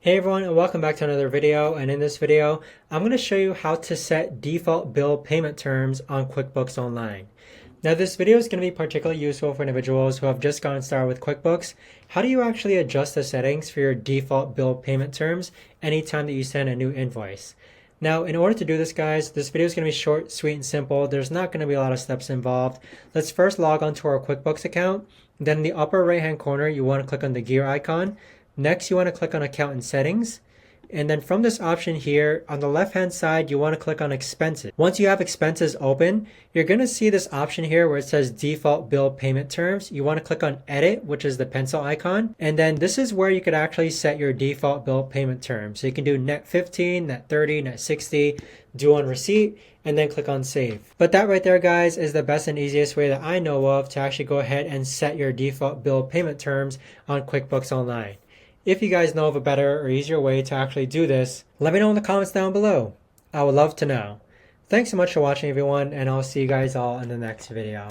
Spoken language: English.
Hey everyone, and welcome back to another video. And in this video, I'm going to show you how to set default bill payment terms on QuickBooks Online. Now this video is going to be particularly useful for individuals who have just gotten started with QuickBooks. How do you actually adjust the settings for your default bill payment terms anytime that you send a new invoice? Now, in order to do this, guys, this video is going to be short, sweet, and simple. There's not going to be a lot of steps involved. Let's first log on to our QuickBooks account. Then in the upper right-hand corner, you want to click on the gear icon. Next, you want to click on Account and Settings. And then from this option here, on the left-hand side, you want to click on Expenses. Once you have Expenses open, you're going to see this option here where it says Default Bill Payment Terms. You want to click on Edit, which is the pencil icon. And then this is where you could actually set your default bill payment terms. So you can do net 15, net 30, net 60, due on receipt, and then click on Save. But that right there, guys, is the best and easiest way that I know of to actually go ahead and set your default bill payment terms on QuickBooks Online. If you guys know of a better or easier way to actually do this, let me know in the comments down below. I would love to know. Thanks so much for watching, everyone, and I'll see you guys all in the next video.